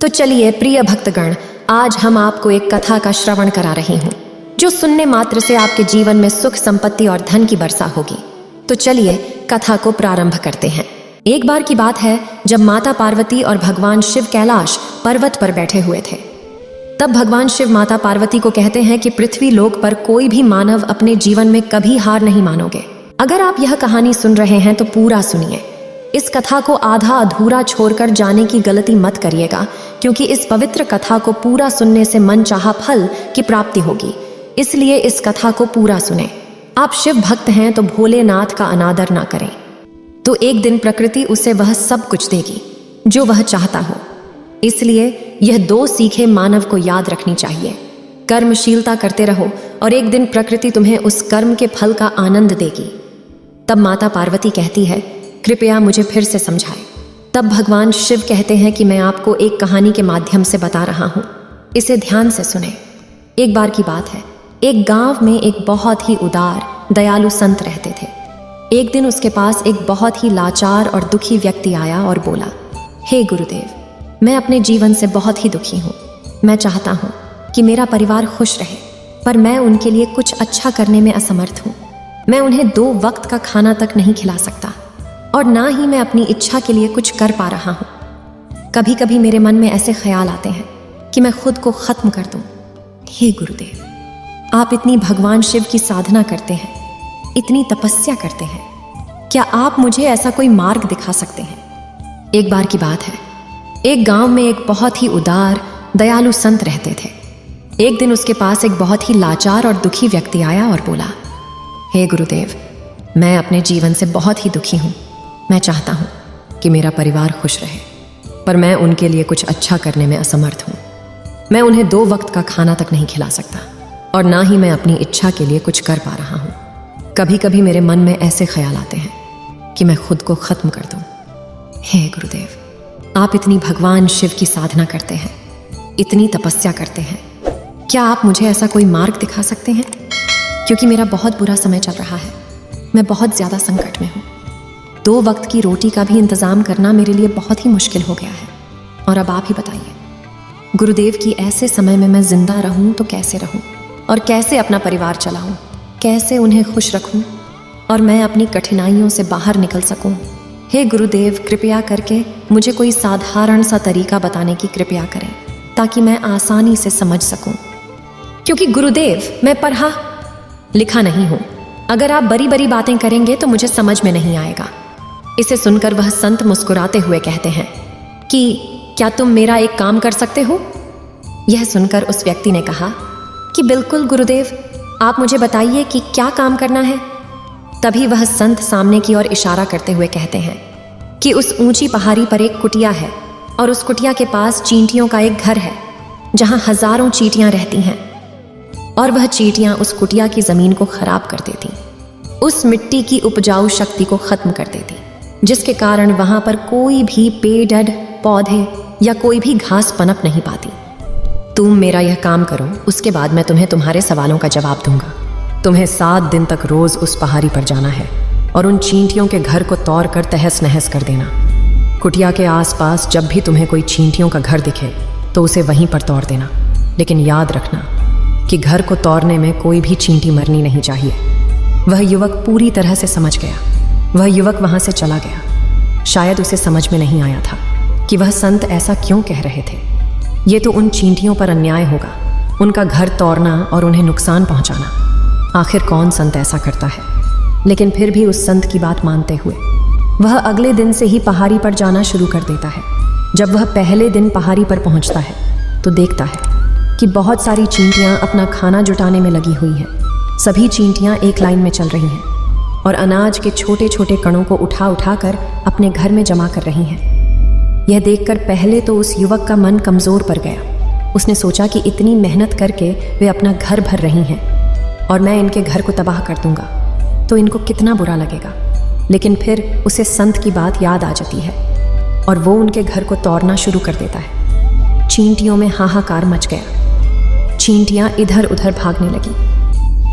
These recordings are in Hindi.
तो चलिए प्रिय भक्तगण, आज हम आपको एक कथा का श्रवण करा रही हूँ जो सुनने मात्र से आपके जीवन में सुख, संपत्ति और धन की वर्षा होगी। तो चलिए कथा को प्रारंभ करते हैं। एक बार की बात है जब माता पार्वती और भगवान शिव कैलाश पर्वत पर बैठे हुए थे। तब भगवान शिव माता पार्वती को कहते हैं कि पृथ्वी लोक पर कोई भी मानव अपने जीवन में कभी हार नहीं मानोगे। अगर आप यह कहानी सुन रहे हैं तो पूरा सुनिए। इस कथा को आधा अधूरा छोड़कर जाने की गलती मत करिएगा, क्योंकि इस पवित्र कथा को पूरा सुनने से मनचाहा फल की प्राप्ति होगी। इसलिए इस कथा को पूरा सुने। आप शिव भक्त हैं तो भोलेनाथ का अनादर ना करें, तो एक दिन प्रकृति उसे वह सब कुछ देगी जो वह चाहता हो। इसलिए यह 2 सीखें मानव को याद रखनी चाहिए। कर्मशीलता करते रहो और एक दिन प्रकृति तुम्हें उस कर्म के फल का आनंद देगी। तब माता पार्वती कहती है, कृपया मुझे फिर से समझाएं। तब भगवान शिव कहते हैं कि मैं आपको एक कहानी के माध्यम से बता रहा हूँ, इसे ध्यान से सुने। एक बार की बात है, एक गांव में एक बहुत ही उदार, दयालु संत रहते थे। एक दिन उसके पास एक बहुत ही लाचार और दुखी व्यक्ति आया और बोला, हे गुरुदेव, मैं अपने जीवन से बहुत ही दुखी हूँ। मैं चाहता हूँ कि मेरा परिवार खुश रहे, पर मैं उनके लिए कुछ अच्छा करने में असमर्थ हूँ। मैं उन्हें 2 वक्त का खाना तक नहीं खिला सकता और ना ही मैं अपनी इच्छा के लिए कुछ कर पा रहा हूँ। कभी कभी मेरे मन में ऐसे ख्याल आते हैं कि मैं खुद को खत्म कर दूँ। हे गुरुदेव, आप इतनी भगवान शिव की साधना करते हैं, इतनी तपस्या करते हैं, क्या आप मुझे ऐसा कोई मार्ग दिखा सकते हैं? एक बार की बात है, एक गांव में एक बहुत ही उदार, दयालु संत रहते थे। एक दिन उसके पास एक बहुत ही लाचार और दुखी व्यक्ति आया और बोला, हे गुरुदेव, मैं अपने जीवन से बहुत ही दुखी हूँ। मैं चाहता हूँ कि मेरा परिवार खुश रहे, पर मैं उनके लिए कुछ अच्छा करने में असमर्थ हूँ। मैं उन्हें 2 वक्त का खाना तक नहीं खिला सकता और ना ही मैं अपनी इच्छा के लिए कुछ कर पा रहा हूँ। कभी कभी मेरे मन में ऐसे ख्याल आते हैं कि मैं खुद को खत्म कर दूँ। हे गुरुदेव, आप इतनी भगवान शिव की साधना करते हैं, इतनी तपस्या करते हैं, क्या आप मुझे ऐसा कोई मार्ग दिखा सकते हैं? क्योंकि मेरा बहुत बुरा समय चल रहा है, मैं बहुत ज़्यादा संकट में हूँ। 2 वक्त की रोटी का भी इंतज़ाम करना मेरे लिए बहुत ही मुश्किल हो गया है। और अब आप ही बताइए गुरुदेव कि ऐसे समय में मैं जिंदा रहूं तो कैसे रहूं, और कैसे अपना परिवार चलाऊं, कैसे उन्हें खुश रखूं और मैं अपनी कठिनाइयों से बाहर निकल सकूं। हे गुरुदेव, कृपया करके मुझे कोई साधारण सा तरीका बताने की कृपया करें, ताकि मैं आसानी से समझ सकूं। क्योंकि गुरुदेव, मैं पढ़ा लिखा नहीं हूं। अगर आप बड़ी बड़ी बातें करेंगे तो मुझे समझ में नहीं आएगा। इसे सुनकर वह संत मुस्कुराते हुए कहते हैं कि क्या तुम मेरा एक काम कर सकते हो? यह सुनकर उस व्यक्ति ने कहा कि बिल्कुल गुरुदेव, आप मुझे बताइए कि क्या काम करना है। तभी वह संत सामने की ओर इशारा करते हुए कहते हैं कि उस ऊंची पहाड़ी पर एक कुटिया है और उस कुटिया के पास चींटियों का एक घर है जहां हजारों चींटियां रहती हैं, और वह चींटियां उस कुटिया की जमीन को खराब कर देती, उस मिट्टी की उपजाऊ शक्ति को खत्म कर देती, जिसके कारण वहां पर कोई भी पेड़, पौधे या कोई भी घास पनप नहीं पाती। तुम मेरा यह काम करो, उसके बाद मैं तुम्हें तुम्हारे सवालों का जवाब दूंगा। तुम्हें 7 दिन तक रोज उस पहाड़ी पर जाना है और उन चींटियों के घर को तोड़ कर तहस नहस कर देना। कुटिया के आसपास जब भी तुम्हें कोई चींटियों का घर दिखे तो उसे वहीं पर तोड़ देना, लेकिन याद रखना कि घर को तोड़ने में कोई भी चींटी मरनी नहीं चाहिए। वह युवक पूरी तरह से समझ गया। वह युवक वहां से चला गया। शायद उसे समझ में नहीं आया था कि वह संत ऐसा क्यों कह रहे थे। ये तो उन चींटियों पर अन्याय होगा, उनका घर तोड़ना और उन्हें नुकसान पहुंचाना। आखिर कौन संत ऐसा करता है? लेकिन फिर भी उस संत की बात मानते हुए वह अगले दिन से ही पहाड़ी पर जाना शुरू कर देता है। जब वह पहले दिन पहाड़ी पर पहुंचता है तो देखता है कि बहुत सारी चींटियां अपना खाना जुटाने में लगी हुई हैं। सभी चींटियां एक लाइन में चल रही हैं और अनाज के छोटे छोटे कणों को उठा उठा कर अपने घर में जमा कर रही हैं। यह देखकर पहले तो उस युवक का मन कमज़ोर पड़ गया। उसने सोचा कि इतनी मेहनत करके वे अपना घर भर रही हैं और मैं इनके घर को तबाह कर दूंगा तो इनको कितना बुरा लगेगा। लेकिन फिर उसे संत की बात याद आ जाती है और वो उनके घर को तोड़ना शुरू कर देता है। चींटियों में हाहाकार मच गया। चींटियां इधर उधर भागने लगी।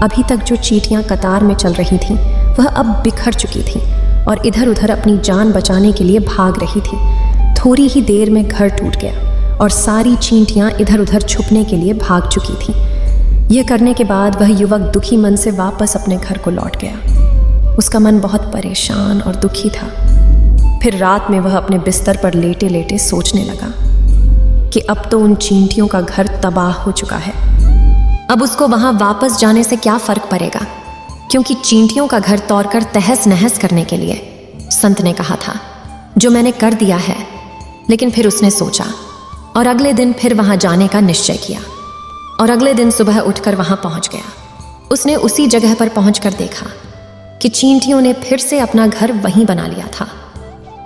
अभी तक जो चींटियां कतार में चल रही थीं वह अब बिखर चुकी थीं और इधर उधर अपनी जान बचाने के लिए भाग रही थी। थोड़ी ही देर में घर टूट गया और सारी चींटियां इधर उधर छुपने के लिए भाग चुकी थीं। यह करने के बाद वह युवक दुखी मन से वापस अपने घर को लौट गया। उसका मन बहुत परेशान और दुखी था। फिर रात में वह अपने बिस्तर पर लेटे लेटे सोचने लगा कि अब तो उन चींटियों का घर तबाह हो चुका है। अब उसको वहां वापस जाने से क्या फर्क पड़ेगा, क्योंकि चींटियों का घर तोड़कर तहस नहस करने के लिए संत ने कहा था, जो मैंने कर दिया है। लेकिन फिर उसने सोचा और अगले दिन फिर वहां जाने का निश्चय किया और अगले दिन सुबह उठकर वहां पहुंच गया। उसने उसी जगह पर पहुंचकर देखा कि चींटियों ने फिर से अपना घर वहीं बना लिया था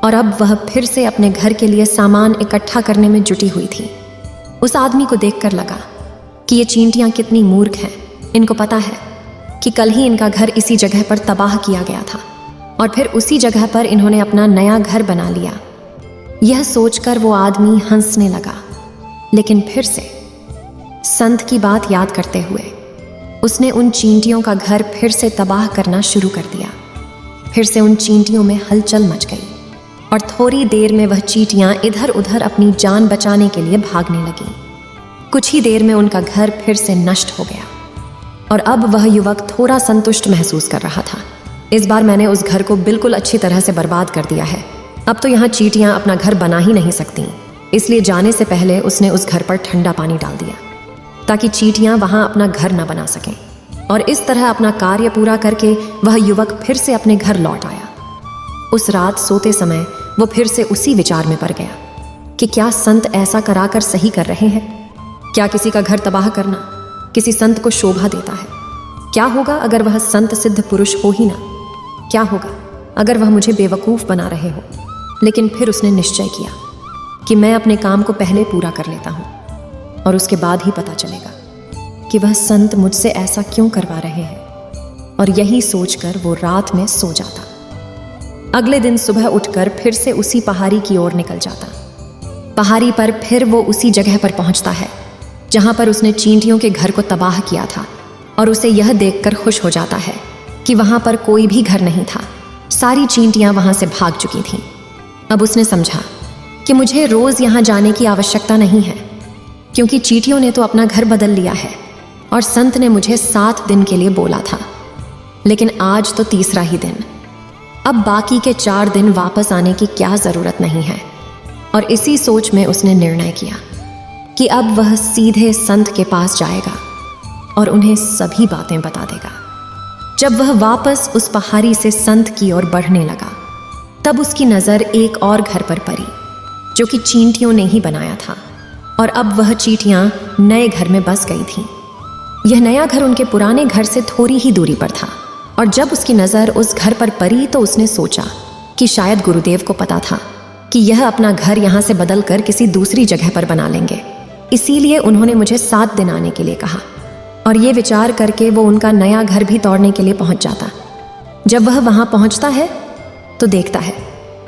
और अब वह फिर से अपने घर के लिए सामान इकट्ठा करने में जुटी हुई थी। उस आदमी को देखकर लगा कि ये चींटियां कितनी मूर्ख हैं। इनको पता है कि कल ही इनका घर इसी जगह पर तबाह किया गया था और फिर उसी जगह पर इन्होंने अपना नया घर बना लिया। यह सोचकर वो आदमी हंसने लगा, लेकिन फिर से संत की बात याद करते हुए उसने उन चींटियों का घर फिर से तबाह करना शुरू कर दिया। फिर से उन चींटियों में हलचल मच गई और थोड़ी देर में वह चींटियां इधर उधर अपनी जान बचाने के लिए भागने लगीं। कुछ ही देर में उनका घर फिर से नष्ट हो गया और अब वह युवक थोड़ा संतुष्ट महसूस कर रहा था। इस बार मैंने उस घर को बिल्कुल अच्छी तरह से बर्बाद कर दिया है। अब तो यहाँ चींटियां अपना घर बना ही नहीं सकती। इसलिए जाने से पहले उसने उस घर पर ठंडा पानी डाल दिया ताकि चींटियां वहां अपना घर न बना सकें। और इस तरह अपना कार्य पूरा करके वह युवक फिर से अपने घर लौट आया। उस रात सोते समय वो फिर से उसी विचार में पड़ गया कि क्या संत ऐसा कराकर सही कर रहे हैं? क्या किसी का घर तबाह करना किसी संत को शोभा देता है? क्या होगा अगर वह संत सिद्ध पुरुष हो ही ना? क्या होगा अगर वह मुझे बेवकूफ़ बना रहे हो? लेकिन फिर उसने निश्चय किया कि मैं अपने काम को पहले पूरा कर लेता हूँ और उसके बाद ही पता चलेगा कि वह संत मुझसे ऐसा क्यों करवा रहे हैं। और यही सोचकर वो रात में सो जाता। अगले दिन सुबह उठकर फिर से उसी पहाड़ी की ओर निकल जाता। पहाड़ी पर फिर वो उसी जगह पर पहुंचता है जहां पर उसने चींटियों के घर को तबाह किया था और उसे यह देखकर खुश हो जाता है कि वहां पर कोई भी घर नहीं था। सारी चींटियां वहां से भाग चुकी थीं। अब उसने समझा कि मुझे रोज यहां जाने की आवश्यकता नहीं है, क्योंकि चींटियों ने तो अपना घर बदल लिया है और संत ने मुझे 7 दिन के लिए बोला था। लेकिन आज तो तीसरा ही दिन। अब बाकी के 4 दिन वापस आने की क्या जरूरत नहीं है। और इसी सोच में उसने निर्णय किया कि अब वह सीधे संत के पास जाएगा और उन्हें सभी बातें बता देगा। जब वह वापस उस पहाड़ी से संत की ओर बढ़ने लगा, तब उसकी नज़र एक और घर पर पड़ी जो कि चींटियों ने ही बनाया था। और अब वह चींटियां नए घर में बस गई थीं। यह नया घर उनके पुराने घर से थोड़ी ही दूरी पर था। और जब उसकी नज़र उस घर पर पड़ी तो उसने सोचा कि शायद गुरुदेव को पता था कि यह अपना घर यहाँ से बदल कर किसी दूसरी जगह पर बना लेंगे, इसीलिए उन्होंने मुझे 7 दिन आने के लिए कहा। और ये विचार करके वो उनका नया घर भी तोड़ने के लिए पहुंच जाता। जब वह वहां पहुंचता है तो देखता है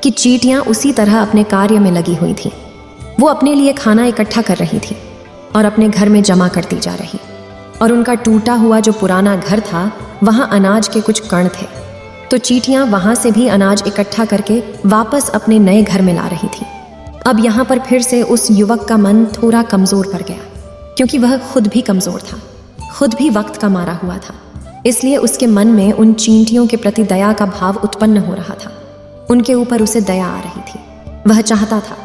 कि चींटियां उसी तरह अपने कार्य में लगी हुई थीं। वो अपने लिए खाना इकट्ठा कर रही थी और अपने घर में जमा करती जा रही। और उनका टूटा हुआ जो पुराना घर था, वहां अनाज के कुछ कण थे, तो चींटियां वहां से भी अनाज इकट्ठा करके वापस अपने नए घर में ला रही थी। अब यहाँ पर फिर से उस युवक का मन थोड़ा कमज़ोर पड़ गया, क्योंकि वह खुद भी कमज़ोर था, खुद भी वक्त का मारा हुआ था। इसलिए उसके मन में उन चींटियों के प्रति दया का भाव उत्पन्न हो रहा था। उनके ऊपर उसे दया आ रही थी। वह चाहता था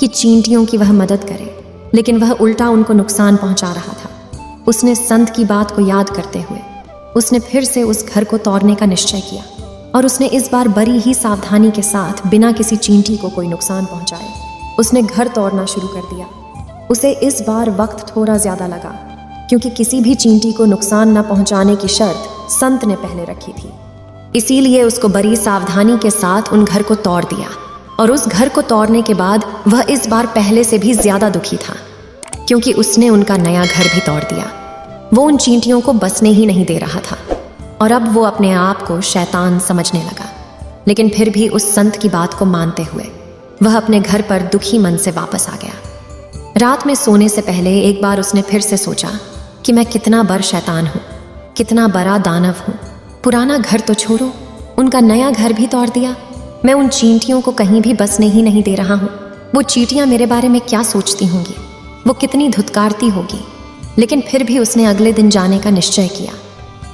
कि चींटियों की वह मदद करे, लेकिन वह उल्टा उनको नुकसान पहुंचा रहा था। उसने संत की बात को याद करते हुए उसने फिर से उस घर को तोड़ने का निश्चय किया और उसने इस बार बड़ी ही सावधानी के साथ, बिना किसी चींटी को कोई नुकसान पहुंचाए, उसने घर तोड़ना शुरू कर दिया। उसे इस बार वक्त थोड़ा ज़्यादा लगा, क्योंकि किसी भी चींटी को नुकसान न पहुंचाने की शर्त संत ने पहले रखी थी। इसीलिए उसको बड़ी सावधानी के साथ उन घर को तोड़ दिया। और उस घर को तोड़ने के बाद वह इस बार पहले से भी ज़्यादा दुखी था, क्योंकि उसने उनका नया घर भी तोड़ दिया। वो उन चींटियों को बसने ही नहीं दे रहा था और अब वो अपने आप को शैतान समझने लगा। लेकिन फिर भी उस संत की बात को मानते हुए वह अपने घर पर दुखी मन से वापस आ गया। रात में सोने से पहले एक बार उसने फिर से सोचा कि मैं कितना बड़ा शैतान हूँ, कितना बड़ा दानव हूँ। पुराना घर तो छोड़ो, उनका नया घर भी तोड़ दिया। मैं उन चींटियों को कहीं भी बसने ही नहीं दे रहा हूँ। वो चींटियाँ मेरे बारे में क्या सोचती होंगी। वो कितनी धुतकारती होगी, लेकिन फिर भी उसने अगले दिन जाने का निश्चय किया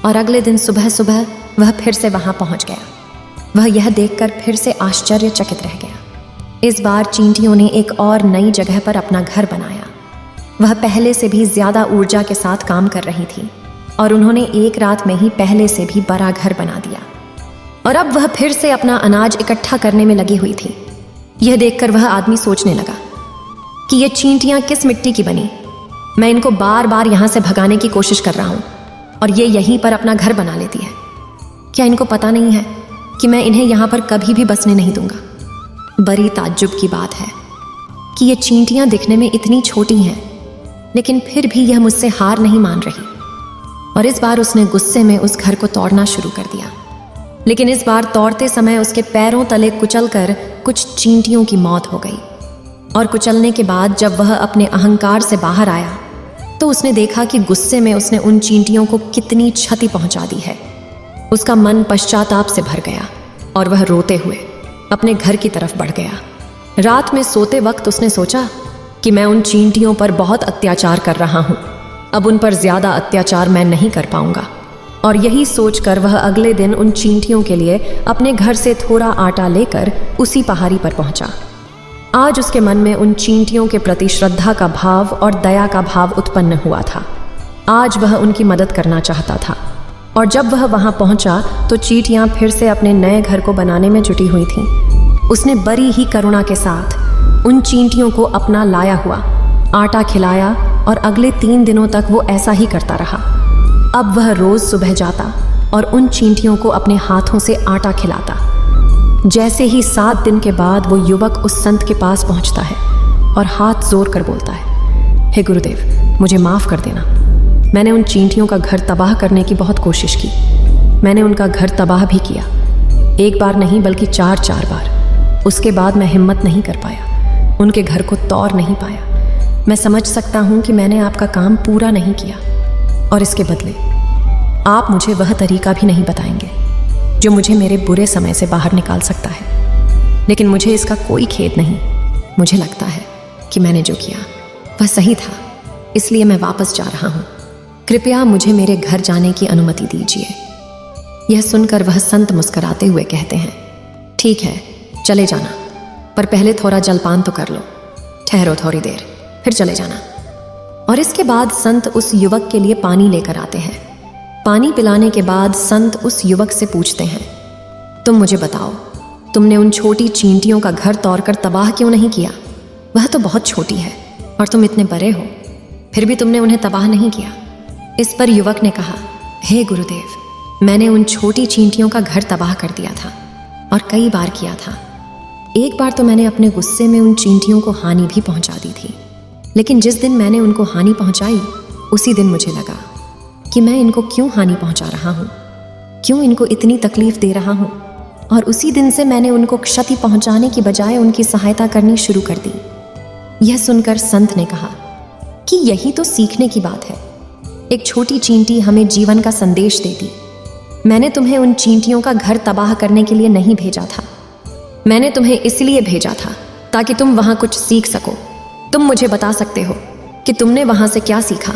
और अगले दिन सुबह सुबह वह फिर से वहां पहुंच गया। वह यह देखकर फिर से आश्चर्यचकित रह गया। इस बार चींटियों ने एक और नई जगह पर अपना घर बनाया। वह पहले से भी ज्यादा ऊर्जा के साथ काम कर रही थी और उन्होंने एक रात में ही पहले से भी बड़ा घर बना दिया। और अब वह फिर से अपना अनाज इकट्ठा करने में लगी हुई थी। यह देखकर वह आदमी सोचने लगा कि ये चींटियां किस मिट्टी की बनी। मैं इनको बार बार यहाँ से भगाने की कोशिश कर रहा हूँ और ये यहीं पर अपना घर बना लेती है। क्या इनको पता नहीं है कि मैं इन्हें यहाँ पर कभी भी बसने नहीं दूंगा। बड़ी ताज्जुब की बात है कि ये चींटियां दिखने में इतनी छोटी हैं, लेकिन फिर भी यह मुझसे हार नहीं मान रही। और इस बार उसने गुस्से में उस घर को तोड़ना शुरू कर दिया। लेकिन इस बार तोड़ते समय उसके पैरों तले कुचलकर कुछ चींटियों की मौत हो गई। और कुचलने के बाद जब वह अपने अहंकार से बाहर आया तो उसने देखा कि गुस्से में उसने उन चींटियों को कितनी क्षति पहुंचा दी है। उसका मन पश्चाताप से भर गया और वह रोते हुए अपने घर की तरफ बढ़ गया। रात में सोते वक्त उसने सोचा कि मैं उन चींटियों पर बहुत अत्याचार कर रहा हूं, अब उन पर ज्यादा अत्याचार मैं नहीं कर पाऊंगा। और यही सोचकर वह अगले दिन उन चींटियों के लिए अपने घर से थोड़ा आटा लेकर उसी पहाड़ी पर पहुंचा। आज उसके मन में उन चींटियों के प्रति श्रद्धा का भाव और दया का भाव उत्पन्न हुआ था। आज वह उनकी मदद करना चाहता था। और जब वह वहां पहुंचा तो चींटियां फिर से अपने नए घर को बनाने में जुटी हुई थीं। उसने बड़ी ही करुणा के साथ उन चींटियों को अपना लाया हुआ आटा खिलाया और अगले 3 दिनों तक वो ऐसा ही करता रहा। अब वह रोज सुबह जाता और उन चींटियों को अपने हाथों से आटा खिलाता। जैसे ही 7 दिन के बाद वो युवक उस संत के पास पहुंचता है और हाथ जोड़ कर बोलता है, हे गुरुदेव, मुझे माफ़ कर देना। मैंने उन चींटियों का घर तबाह करने की बहुत कोशिश की। मैंने उनका घर तबाह भी किया, एक बार नहीं बल्कि 4 बार। उसके बाद मैं हिम्मत नहीं कर पाया, उनके घर को तोड़ नहीं पाया। मैं समझ सकता हूँ कि मैंने आपका काम पूरा नहीं किया और इसके बदले आप मुझे वह तरीका भी नहीं बताएंगे जो मुझे मेरे बुरे समय से बाहर निकाल सकता है। लेकिन मुझे इसका कोई खेद नहीं। मुझे लगता है कि मैंने जो किया वह सही था, इसलिए मैं वापस जा रहा हूँ। कृपया मुझे मेरे घर जाने की अनुमति दीजिए। यह सुनकर वह संत मुस्कुराते हुए कहते हैं, ठीक है, चले जाना, पर पहले थोड़ा जलपान तो कर लो। ठहरो थोड़ी देर, फिर चले जाना। और इसके बाद संत उस युवक के लिए पानी लेकर आते हैं। पानी पिलाने के बाद संत उस युवक से पूछते हैं, तुम मुझे बताओ, तुमने उन छोटी चींटियों का घर तोड़कर तबाह क्यों नहीं किया? वह तो बहुत छोटी है और तुम इतने बड़े हो, फिर भी तुमने उन्हें तबाह नहीं किया। इस पर युवक ने कहा, हे गुरुदेव, मैंने उन छोटी चींटियों का घर तबाह कर दिया था और कई बार किया था। एक बार तो मैंने अपने गुस्से में उन चींटियों को हानि भी पहुंचा दी थी। लेकिन जिस दिन मैंने उनको हानि पहुंचाई, उसी दिन मुझे लगा कि मैं इनको क्यों हानि पहुंचा रहा हूँ, क्यों इनको इतनी तकलीफ दे रहा हूँ। और उसी दिन से मैंने उनको क्षति पहुंचाने की बजाय उनकी सहायता करनी शुरू कर दी। यह सुनकर संत ने कहा कि यही तो सीखने की बात है। एक छोटी चींटी हमें जीवन का संदेश देती। मैंने तुम्हें उन चींटियों का घर तबाह करने के लिए नहीं भेजा था, मैंने तुम्हें इसलिए भेजा था ताकि तुम वहां कुछ सीख सको। तुम मुझे बता सकते हो कि तुमने वहां से क्या सीखा?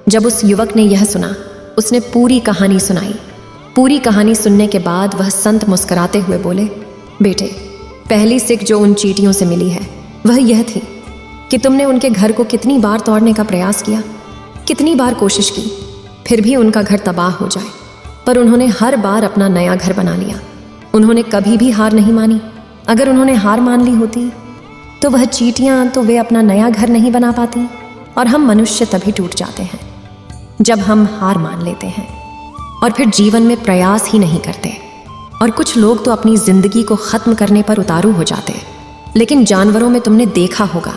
जब उस युवक ने यह सुना, उसने पूरी कहानी सुनाई। पूरी कहानी सुनने के बाद वह संत मुस्कुराते हुए बोले, बेटे, पहली सीख जो उन चींटियों से मिली है वह यह थी कि तुमने उनके घर को कितनी बार तोड़ने का प्रयास किया, कितनी बार कोशिश की, फिर भी उनका घर तबाह हो जाए, पर उन्होंने हर बार अपना नया घर बना लिया। उन्होंने कभी भी हार नहीं मानी। अगर उन्होंने हार मान ली होती तो वह चींटियां तो वे अपना नया घर नहीं बना पाती। और हम मनुष्य तभी टूट जाते हैं जब हम हार मान लेते हैं और फिर जीवन में प्रयास ही नहीं करते। और कुछ लोग तो अपनी जिंदगी को खत्म करने पर उतारू हो जाते। लेकिन जानवरों में तुमने देखा होगा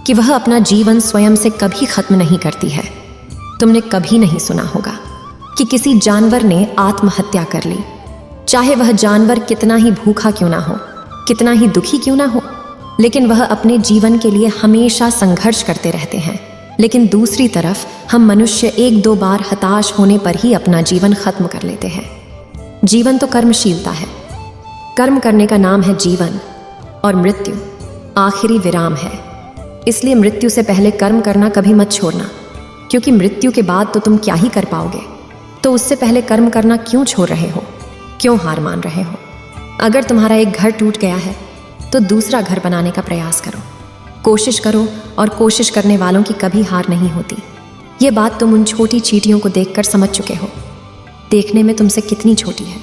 कि वह अपना जीवन स्वयं से कभी खत्म नहीं करती है। तुमने कभी नहीं सुना होगा कि किसी जानवर ने आत्महत्या कर ली, चाहे वह जानवर कितना ही भूखा क्यों ना हो, कितना ही दुखी क्यों ना हो, लेकिन वह अपने जीवन के लिए हमेशा संघर्ष करते रहते हैं। लेकिन दूसरी तरफ हम मनुष्य 1-2 बार हताश होने पर ही अपना जीवन खत्म कर लेते हैं। जीवन तो कर्मशीलता है। कर्म करने का नाम है जीवन और मृत्यु आखिरी विराम है। इसलिए मृत्यु से पहले कर्म करना कभी मत छोड़ना, क्योंकि मृत्यु के बाद तो तुम क्या ही कर पाओगे। तो उससे पहले कर्म करना क्यों छोड़ रहे हो, क्यों हार मान रहे हो? अगर तुम्हारा एक घर टूट गया है तो दूसरा घर बनाने का प्रयास करो, कोशिश करो, और कोशिश करने वालों की कभी हार नहीं होती। ये बात तुम उन छोटी चींटियों को देखकर समझ चुके हो। देखने में तुमसे कितनी छोटी है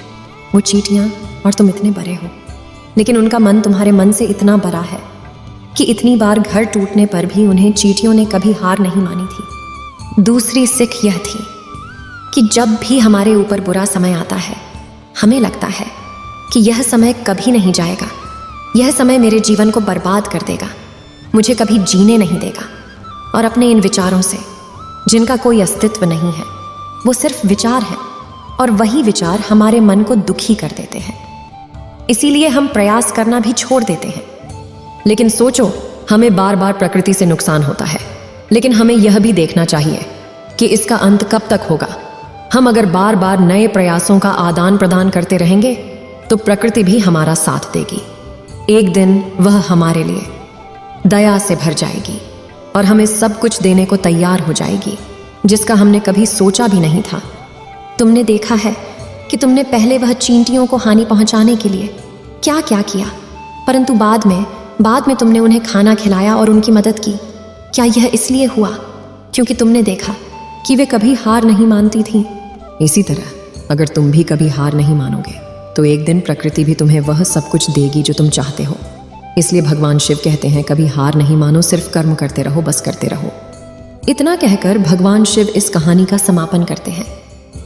वो चींटियां और तुम इतने बड़े हो, लेकिन उनका मन तुम्हारे मन से इतना बड़ा है कि इतनी बार घर टूटने पर भी उन्हें चींटियों ने कभी हार नहीं मानी थी। दूसरी सीख यह थी कि जब भी हमारे ऊपर बुरा समय आता है, हमें लगता है कि यह समय कभी नहीं जाएगा, यह समय मेरे जीवन को बर्बाद कर देगा, मुझे कभी जीने नहीं देगा। और अपने इन विचारों से, जिनका कोई अस्तित्व नहीं है, वो सिर्फ विचार है, और वही विचार हमारे मन को दुखी कर देते हैं। इसीलिए हम प्रयास करना भी छोड़ देते हैं। लेकिन सोचो, हमें बार बार प्रकृति से नुकसान होता है, लेकिन हमें यह भी देखना चाहिए कि इसका अंत कब तक होगा। हम अगर बार बार नए प्रयासों का आदान प्रदान करते रहेंगे तो प्रकृति भी हमारा साथ देगी। एक दिन वह हमारे लिए दया से भर जाएगी और हमें सब कुछ देने को तैयार हो जाएगी, जिसका हमने कभी सोचा भी नहीं था। तुमने देखा है कि तुमने पहले वह चींटियों को हानि पहुंचाने के लिए क्या क्या किया, परंतु बाद में तुमने उन्हें खाना खिलाया और उनकी मदद की। क्या यह इसलिए हुआ क्योंकि तुमने देखा कि वे कभी हार नहीं मानती थीं? इसी तरह अगर तुम भी कभी हार नहीं मानोगे तो एक दिन प्रकृति भी तुम्हें वह सब कुछ देगी जो तुम चाहते हो। इसलिए भगवान शिव कहते हैं, कभी हार नहीं मानो, सिर्फ कर्म करते रहो, बस करते रहो। इतना कहकर भगवान शिव इस कहानी का समापन करते हैं।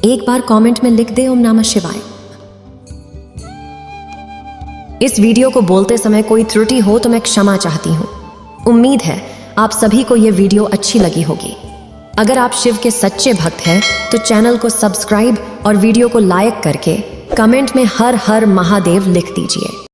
एक बार कमेंट में लिख दे ओम नमः शिवाय। इस वीडियो को बोलते समय कोई त्रुटि हो तो मैं क्षमा चाहती हूँ। उम्मीद है आप सभी को यह वीडियो अच्छी लगी होगी। अगर आप शिव के सच्चे भक्त हैं तो चैनल को सब्सक्राइब और वीडियो को लाइक करके कमेंट में हर हर महादेव लिख दीजिए।